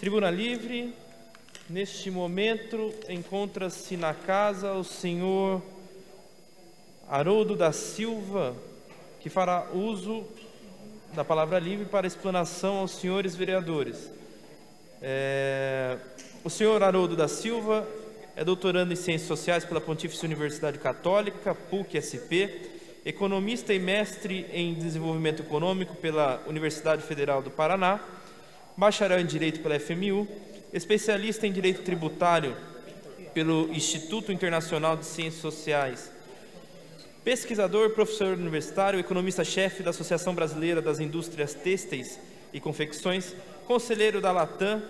Tribuna livre. Neste momento, encontra-se na casa o senhor Haroldo da Silva, que fará uso da palavra livre para explanação aos senhores vereadores. O senhor Haroldo da Silva é doutorando em Ciências Sociais pela Pontífice Universidade Católica, PUC-SP, economista e mestre em Desenvolvimento Econômico pela Universidade Federal do Paraná, bacharel em Direito pela FMU, especialista em Direito Tributário pelo Instituto Internacional de Ciências Sociais, pesquisador, professor universitário, economista-chefe da Associação Brasileira das Indústrias Têxteis e Confecções, conselheiro da Latam,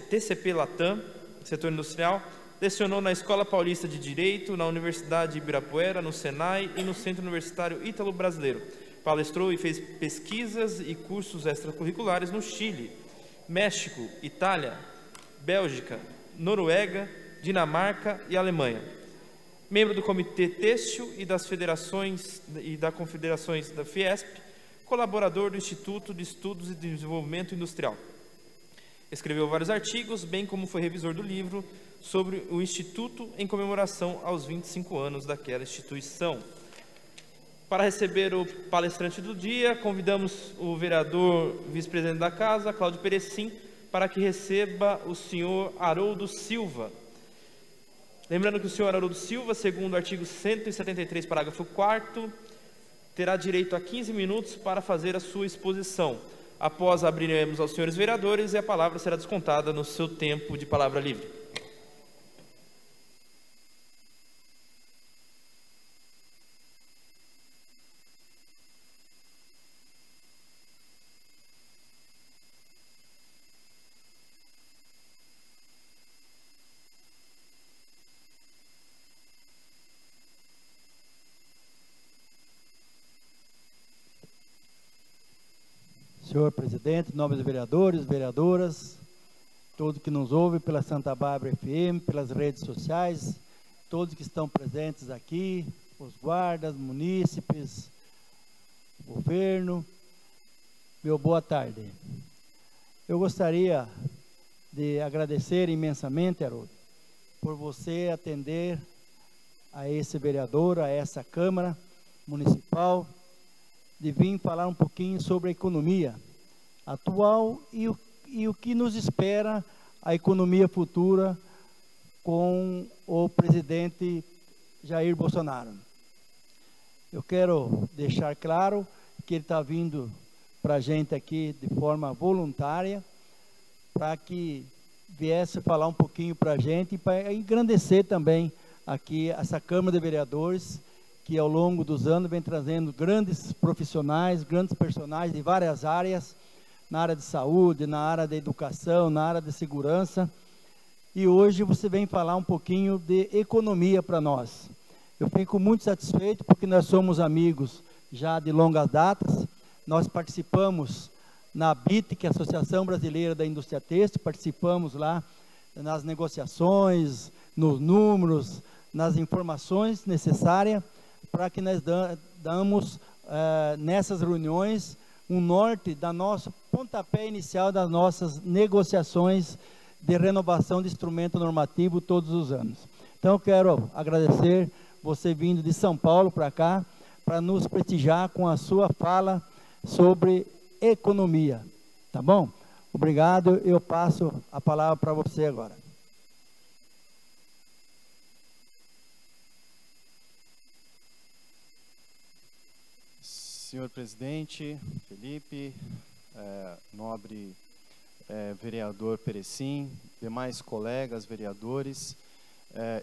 TCP Latam, setor industrial, lecionou na Escola Paulista de Direito, na Universidade de Ibirapuera, no Senai e no Centro Universitário Ítalo-Brasileiro. Palestrou e fez pesquisas e cursos extracurriculares no Chile, México, Itália, Bélgica, Noruega, Dinamarca e Alemanha. Membro do Comitê Têxtil e das Federações e da Confederações da Fiesp, colaborador do Instituto de Estudos e Desenvolvimento Industrial. Escreveu vários artigos, bem como foi revisor do livro sobre o Instituto em comemoração aos 25 anos daquela instituição. Para receber o palestrante do dia, convidamos o vereador vice-presidente da Casa, Cláudio Perecim, para que receba o senhor Haroldo Silva. Lembrando que o senhor Haroldo Silva, segundo o artigo 173, parágrafo 4º, terá direito a 15 minutos para fazer a sua exposição. Após abriremos aos senhores vereadores e a palavra será descontada no seu tempo de palavra livre. Senhor presidente, nobres vereadores, vereadoras, todos que nos ouvem pela Santa Bárbara FM, pelas redes sociais, todos que estão presentes aqui, os guardas, munícipes, governo, meu boa tarde. Eu gostaria de agradecer imensamente, Haroldo, por você atender a esse vereador, a essa Câmara Municipal, de vir falar um pouquinho sobre a economia atual e o que nos espera a economia futura com o presidente Jair Bolsonaro. Eu quero deixar claro que ele está vindo para a gente aqui de forma voluntária, para que viesse falar um pouquinho para a gente e para engrandecer também aqui essa Câmara de Vereadores, que ao longo dos anos vem trazendo grandes profissionais, grandes personagens de várias áreas, na área de saúde, na área da educação, na área de segurança. E hoje você vem falar um pouquinho de economia para nós. Eu fico muito satisfeito porque nós somos amigos já de longas datas. Nós participamos na ABIT, que é a Associação Brasileira da Indústria Têxtil, participamos lá nas negociações, nos números, nas informações necessárias, para que nós damos nessas reuniões um norte da nossa pontapé inicial das nossas negociações de renovação de instrumento normativo todos os anos. Então eu quero agradecer você vindo de São Paulo para cá, para nos prestigiar com a sua fala sobre economia, tá bom? Obrigado, eu passo a palavra para você agora. Senhor presidente, Felipe, nobre vereador Perecim, demais colegas vereadores,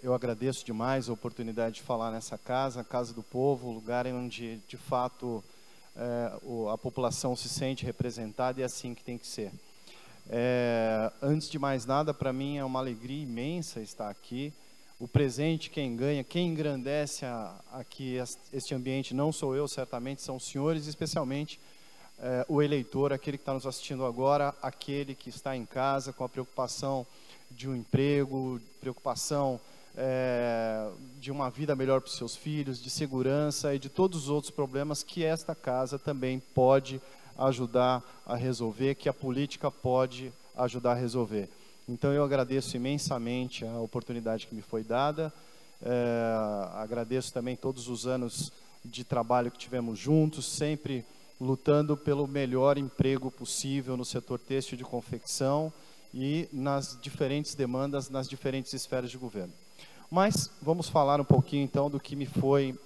eu agradeço demais a oportunidade de falar nessa casa, a Casa do Povo, lugar onde de fato a população se sente representada e é assim que tem que ser. Antes de mais nada, para mim é uma alegria imensa estar aqui. O presente, quem ganha, quem engrandece aqui este ambiente, não sou eu, certamente, são os senhores, especialmente o eleitor, aquele que está nos assistindo agora, aquele que está em casa com a preocupação de um emprego, preocupação de uma vida melhor para os seus filhos, de segurança e de todos os outros problemas que esta casa também pode ajudar a resolver, que a política pode ajudar a resolver. Então eu agradeço imensamente a oportunidade que me foi dada, agradeço também todos os anos de trabalho que tivemos juntos, sempre lutando pelo melhor emprego possível no setor têxtil de confecção e nas diferentes demandas, nas diferentes esferas de governo. Mas vamos falar um pouquinho então do que me foi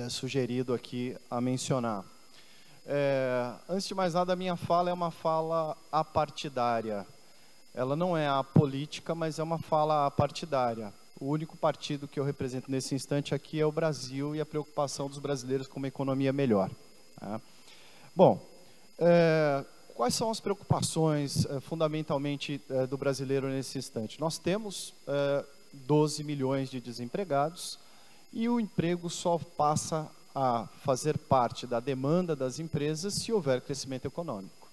sugerido aqui a mencionar. Antes de mais nada, a minha fala é uma fala apartidária. Ela não é apolítica, mas é uma fala apartidária. O único partido que eu represento nesse instante aqui é o Brasil e a preocupação dos brasileiros com uma economia melhor. Tá? Bom, quais são as preocupações fundamentalmente do brasileiro nesse instante? Nós temos 12 milhões de desempregados e o emprego só passa a fazer parte da demanda das empresas se houver crescimento econômico.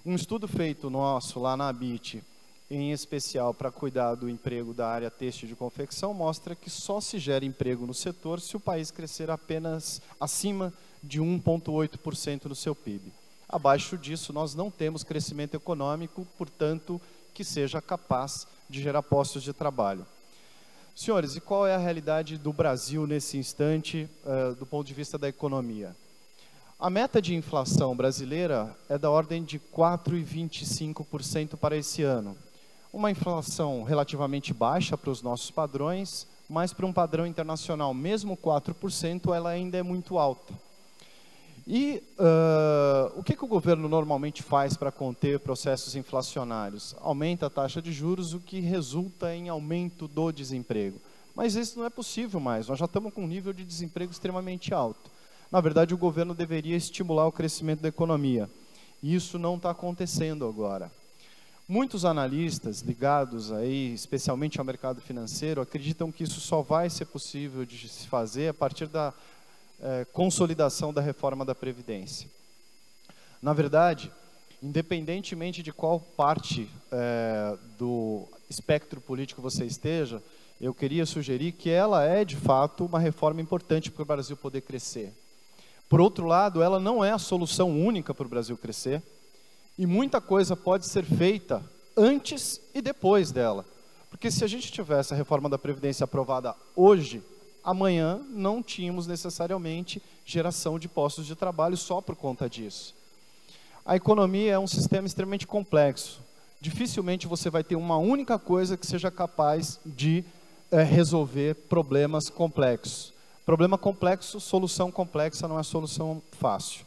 Um estudo feito nosso lá na ABIT, em especial para cuidar do emprego da área têxtil de confecção, mostra que só se gera emprego no setor se o país crescer apenas acima de 1,8% no seu PIB. Abaixo disso, nós não temos crescimento econômico, portanto, que seja capaz de gerar postos de trabalho. Senhores, e qual é a realidade do Brasil nesse instante, do ponto de vista da economia? A meta de inflação brasileira é da ordem de 4,25% para esse ano. Uma inflação relativamente baixa para os nossos padrões, mas para um padrão internacional, mesmo 4%, ela ainda é muito alta. E o que o governo normalmente faz para conter processos inflacionários? Aumenta a taxa de juros, o que resulta em aumento do desemprego. Mas isso não é possível mais, nós já estamos com um nível de desemprego extremamente alto. Na verdade, o governo deveria estimular o crescimento da economia. E isso não está acontecendo agora. Muitos analistas ligados aí, especialmente ao mercado financeiro, acreditam que isso só vai ser possível de se fazer a partir da consolidação da reforma da Previdência. Na verdade, independentemente de qual parte do espectro político você esteja, eu queria sugerir que ela é, de fato, uma reforma importante para o Brasil poder crescer. Por outro lado, ela não é a solução única para o Brasil crescer, e muita coisa pode ser feita antes e depois dela. Porque se a gente tivesse a reforma da Previdência aprovada hoje, amanhã não tínhamos necessariamente geração de postos de trabalho só por conta disso. A economia é um sistema extremamente complexo. Dificilmente você vai ter uma única coisa que seja capaz de resolver problemas complexos. Problema complexo, solução complexa não é solução fácil.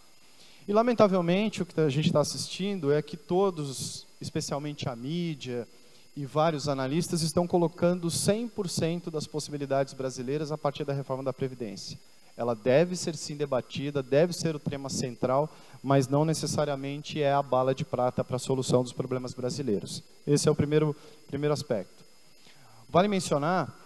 E, lamentavelmente, o que a gente está assistindo é que todos, especialmente a mídia e vários analistas, estão colocando 100% das possibilidades brasileiras a partir da reforma da Previdência. Ela deve ser, sim, debatida, deve ser o tema central, mas não necessariamente é a bala de prata para a solução dos problemas brasileiros. Esse é o primeiro aspecto. Vale mencionar,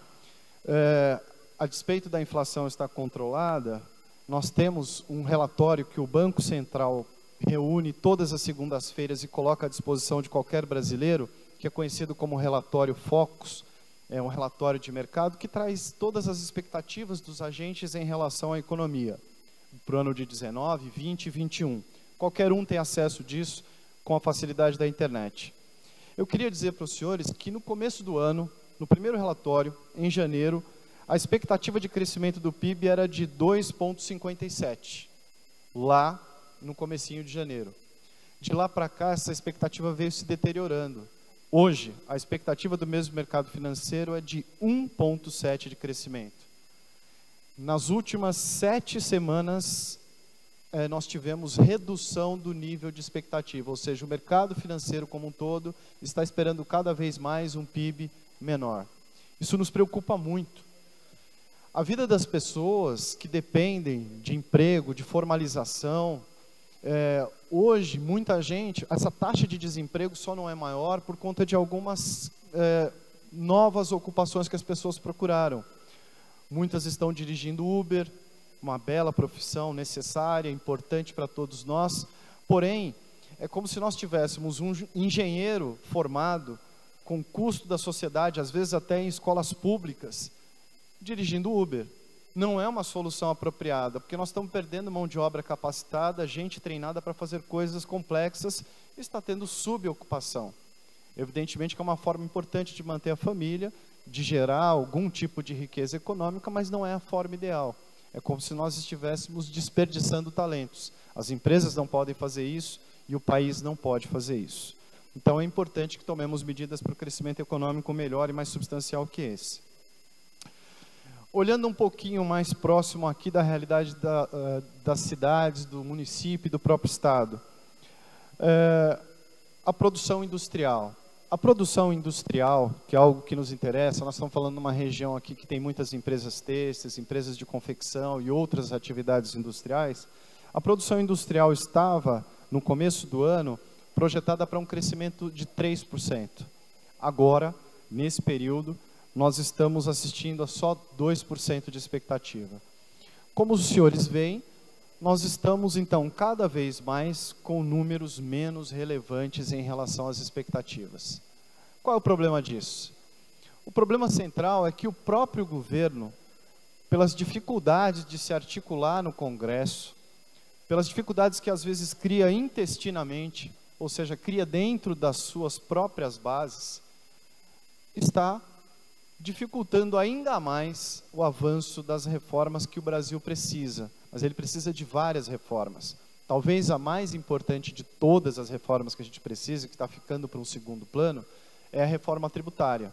a despeito da inflação estar controlada, nós temos um relatório que o Banco Central reúne todas as segundas-feiras e coloca à disposição de qualquer brasileiro, que é conhecido como relatório Focus, é um relatório de mercado que traz todas as expectativas dos agentes em relação à economia, para o ano de 19, 20 e 21. Qualquer um tem acesso disso com a facilidade da internet. Eu queria dizer para os senhores que no começo do ano, no primeiro relatório, em janeiro, a expectativa de crescimento do PIB era de 2,57, lá no comecinho de janeiro. De lá para cá, essa expectativa veio se deteriorando. Hoje, a expectativa do mesmo mercado financeiro é de 1,7 de crescimento. Nas últimas 7 semanas, nós tivemos redução do nível de expectativa, ou seja, o mercado financeiro como um todo está esperando cada vez mais um PIB menor. Isso nos preocupa muito. A vida das pessoas que dependem de emprego, de formalização, hoje, muita gente, essa taxa de desemprego só não é maior por conta de algumas novas ocupações que as pessoas procuraram. Muitas estão dirigindo Uber, uma bela profissão necessária, importante para todos nós, porém, é como se nós tivéssemos um engenheiro formado com custo da sociedade, às vezes até em escolas públicas, dirigindo Uber. não é uma solução apropriada, porque nós estamos perdendo mão de obra capacitada, gente treinada para fazer coisas complexas, e está tendo subocupação. Evidentemente que é uma forma importante de manter a família, de gerar algum tipo de riqueza econômica, mas não é a forma ideal. É como se nós estivéssemos desperdiçando talentos. As empresas não podem fazer isso e o país não pode fazer isso. Então é importante que tomemos medidas para o crescimento econômico melhor e mais substancial que esse. Olhando um pouquinho mais próximo aqui da realidade das cidades, do município e do próprio estado. A produção industrial. A produção industrial, que é algo que nos interessa, nós estamos falando de uma região aqui que tem muitas empresas têxteis, empresas de confecção e outras atividades industriais. A produção industrial estava, no começo do ano, projetada para um crescimento de 3%. Agora, nesse período, nós estamos assistindo a só 2% de expectativa. Como os senhores veem, nós estamos, então, cada vez mais com números menos relevantes em relação às expectativas. Qual é o problema disso? O problema central é que o próprio governo, pelas dificuldades de se articular no Congresso, pelas dificuldades que às vezes cria intestinamente, ou seja, cria dentro das suas próprias bases, está dificultando ainda mais o avanço das reformas que o Brasil precisa. Mas ele precisa de várias reformas. Talvez a mais importante de todas as reformas que a gente precisa, que está ficando para um segundo plano, é a reforma tributária.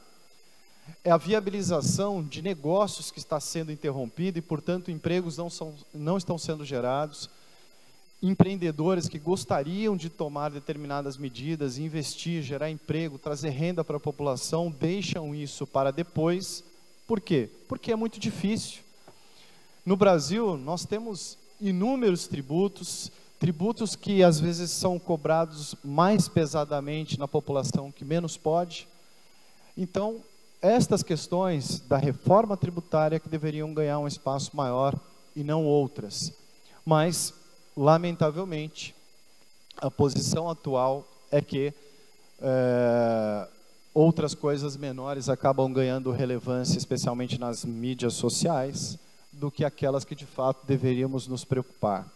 É a viabilização de negócios que está sendo interrompida e, portanto, empregos não estão sendo gerados. Empreendedores que gostariam de tomar determinadas medidas, investir, gerar emprego, trazer renda para a população, deixam isso para depois. Por quê? Porque é muito difícil. No Brasil, nós temos inúmeros tributos, tributos que às vezes são cobrados mais pesadamente na população que menos pode. Então, estas questões da reforma tributária que deveriam ganhar um espaço maior e não outras. Mas, lamentavelmente, a posição atual é que outras coisas menores acabam ganhando relevância, especialmente nas mídias sociais, do que aquelas que de fato deveríamos nos preocupar.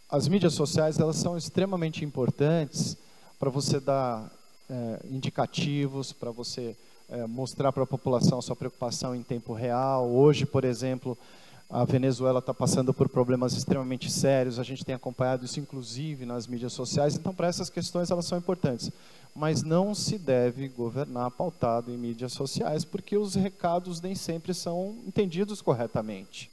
As mídias sociais, elas são extremamente importantes para você dar indicativos, para você mostrar para a população a sua preocupação em tempo real. Hoje, por exemplo, a Venezuela está passando por problemas extremamente sérios, a gente tem acompanhado isso inclusive nas mídias sociais, então para essas questões elas são importantes. Mas não se deve governar pautado em mídias sociais, porque os recados nem sempre são entendidos corretamente.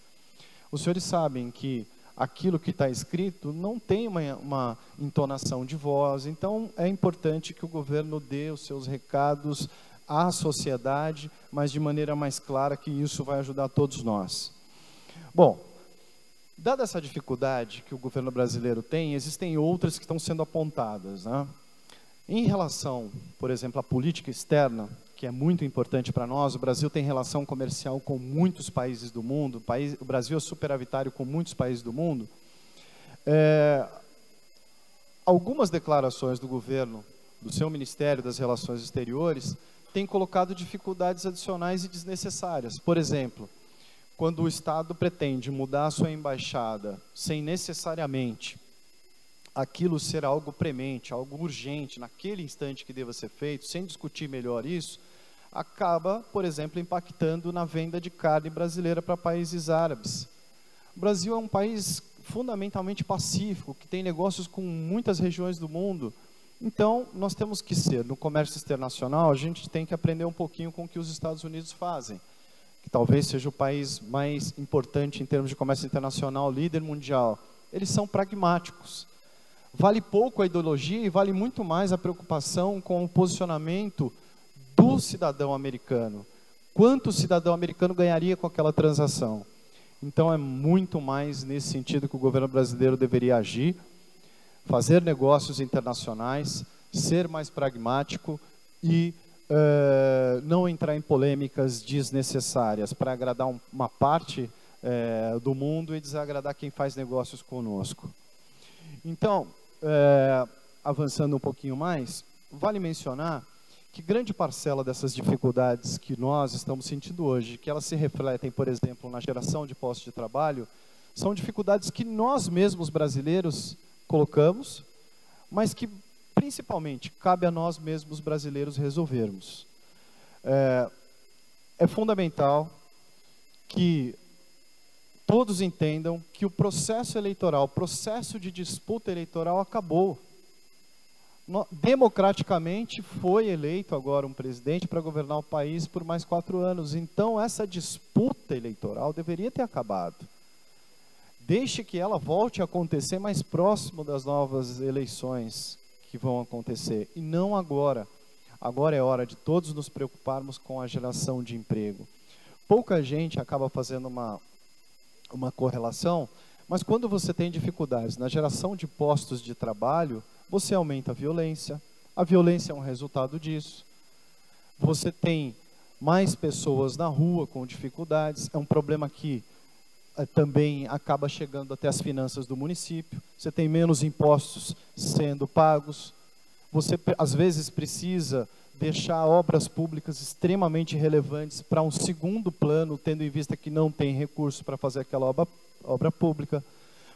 Os senhores sabem que aquilo que está escrito não tem uma entonação de voz, então é importante que o governo dê os seus recados à sociedade, mas de maneira mais clara, que isso vai ajudar todos nós. Bom, dada essa dificuldade que o governo brasileiro tem, existem outras que estão sendo apontadas, né? Em relação, por exemplo, à política externa, que é muito importante para nós, o Brasil tem relação comercial com muitos países do mundo, o Brasil é superavitário com muitos países do mundo. Algumas declarações do governo, do seu Ministério das Relações Exteriores, têm colocado dificuldades adicionais e desnecessárias. Por exemplo, quando o Estado pretende mudar a sua embaixada sem necessariamente aquilo ser algo premente, algo urgente, naquele instante que deva ser feito, sem discutir melhor isso, acaba, por exemplo, impactando na venda de carne brasileira para países árabes. O Brasil é um país fundamentalmente pacífico, que tem negócios com muitas regiões do mundo. Então, nós temos que ser, no comércio internacional, a gente tem que aprender um pouquinho com o que os Estados Unidos fazem, que talvez seja o país mais importante em termos de comércio internacional, líder mundial. Eles são pragmáticos. Vale pouco a ideologia e vale muito mais a preocupação com o posicionamento do cidadão americano. Quanto o cidadão americano ganharia com aquela transação? Então é muito mais nesse sentido que o governo brasileiro deveria agir, fazer negócios internacionais, ser mais pragmático e não entrar em polêmicas desnecessárias para agradar uma parte do mundo e desagradar quem faz negócios conosco. Então, avançando um pouquinho mais, vale mencionar que grande parcela dessas dificuldades que nós estamos sentindo hoje, que elas se refletem, por exemplo, na geração de postos de trabalho, são dificuldades que nós mesmos brasileiros colocamos, mas que principalmente cabe a nós mesmos brasileiros resolvermos. É fundamental que todos entendam que o processo eleitoral, o processo de disputa eleitoral acabou. Democraticamente foi eleito agora um presidente para governar o país por mais 4 anos. Então essa disputa eleitoral deveria ter acabado. Deixe que ela volte a acontecer mais próximo das novas eleições que vão acontecer, e não agora. Agora é hora de todos nos preocuparmos com a geração de emprego. Pouca gente acaba fazendo uma correlação, mas quando você tem dificuldades na geração de postos de trabalho, você aumenta a violência é um resultado disso. Você tem mais pessoas na rua com dificuldades, é um problema que também acaba chegando até as finanças do município. Você tem menos impostos sendo pagos, você às vezes precisa deixar obras públicas extremamente relevantes para um segundo plano, tendo em vista que não tem recurso para fazer aquela obra pública.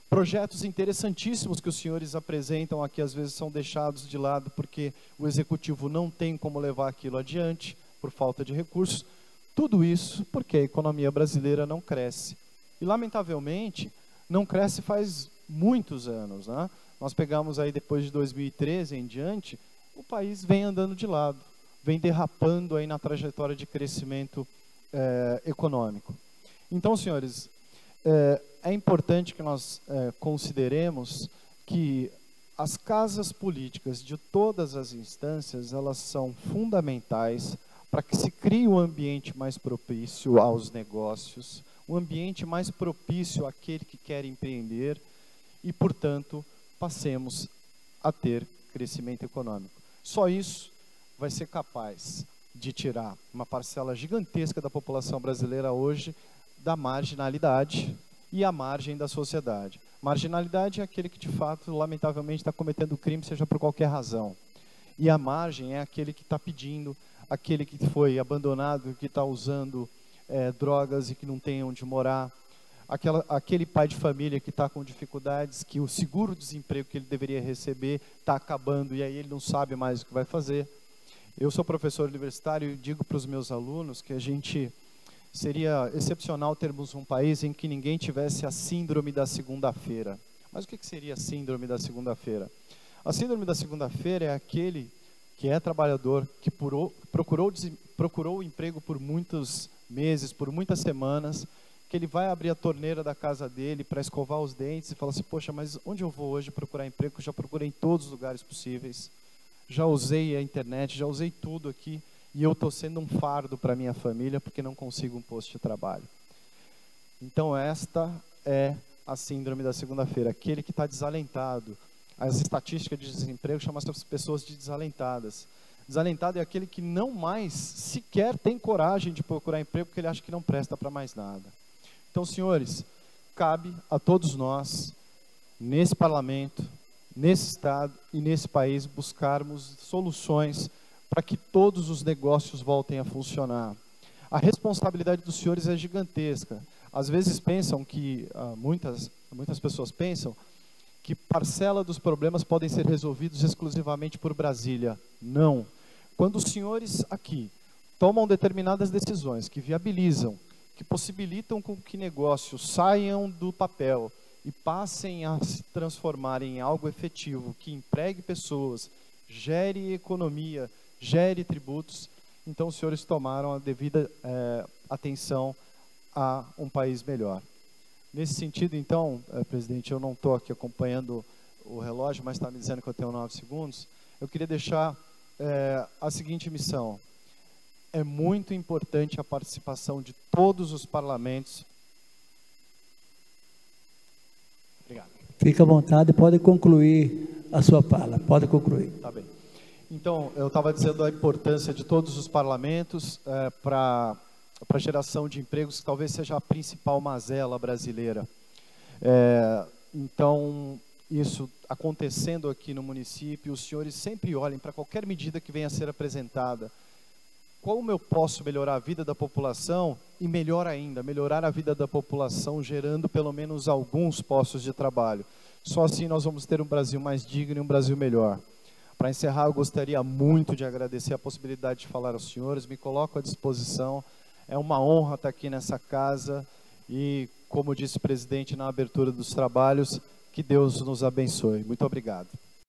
Projetos interessantíssimos que os senhores apresentam aqui, às vezes são deixados de lado porque o executivo não tem como levar aquilo adiante, por falta de recursos. Tudo isso porque a economia brasileira não cresce. E, lamentavelmente, não cresce faz muitos anos, né? Nós pegamos aí, depois de 2013 em diante, o país vem andando de lado, vem derrapando aí na trajetória de crescimento econômico. Então, senhores, é importante que nós consideremos que as casas políticas de todas as instâncias, elas são fundamentais para que se crie um ambiente mais propício aos negócios, um ambiente mais propício àquele que quer empreender e, portanto, passemos a ter crescimento econômico. Só isso vai ser capaz de tirar uma parcela gigantesca da população brasileira hoje da marginalidade e à margem da sociedade. Marginalidade é aquele que, de fato, lamentavelmente está cometendo crime, seja por qualquer razão. E a margem é aquele que está pedindo, aquele que foi abandonado, que está usando drogas e que não tem onde morar, aquele pai de família que está com dificuldades, que o seguro-desemprego que ele deveria receber está acabando e aí ele não sabe mais o que vai fazer. Eu sou professor universitário e digo para os meus alunos que seria excepcional termos um país em que ninguém tivesse a síndrome da segunda-feira. Mas o que seria a síndrome da segunda-feira? A síndrome da segunda-feira é aquele que é trabalhador, que procurou emprego por muitos meses, por muitas semanas, que ele vai abrir a torneira da casa dele para escovar os dentes e fala assim, poxa, mas onde eu vou hoje procurar emprego? Eu já procurei em todos os lugares possíveis, já usei a internet, já usei tudo aqui, e eu estou sendo um fardo para a minha família porque não consigo um posto de trabalho. Então esta é a síndrome da segunda-feira, aquele que está desalentado. As estatísticas de desemprego chamam as pessoas de desalentadas. Desalentado é aquele que não mais sequer tem coragem de procurar emprego porque ele acha que não presta para mais nada. Então, senhores, cabe a todos nós, nesse parlamento, nesse estado e nesse país, buscarmos soluções para que todos os negócios voltem a funcionar. A responsabilidade dos senhores é gigantesca. Às vezes pensam que, muitas pessoas pensam que parcela dos problemas podem ser resolvidos exclusivamente por Brasília. Não. Quando os senhores aqui tomam determinadas decisões que viabilizam, que possibilitam com que negócios saiam do papel e passem a se transformar em algo efetivo, que empregue pessoas, gere economia, gere tributos, então os senhores tomaram a devida atenção a um país melhor. Nesse sentido, então, presidente, eu não estou aqui acompanhando o relógio, mas está me dizendo que eu tenho 9 segundos. Eu queria deixar a seguinte missão. É muito importante a participação de todos os parlamentos. Obrigado. Fica à vontade, pode concluir a sua fala. Pode concluir. Tá bem. Então, eu estava dizendo a importância de todos os parlamentos para a geração de empregos, que talvez seja a principal mazela brasileira. Então, isso acontecendo aqui no município, os senhores sempre olhem para qualquer medida que venha a ser apresentada. Como eu posso melhorar a vida da população e, melhor ainda, melhorar a vida da população gerando pelo menos alguns postos de trabalho. Só assim nós vamos ter um Brasil mais digno e um Brasil melhor. Para encerrar, eu gostaria muito de agradecer a possibilidade de falar aos senhores, me coloco à disposição, é uma honra estar aqui nessa casa e, como disse o presidente na abertura dos trabalhos, que Deus nos abençoe. Muito obrigado.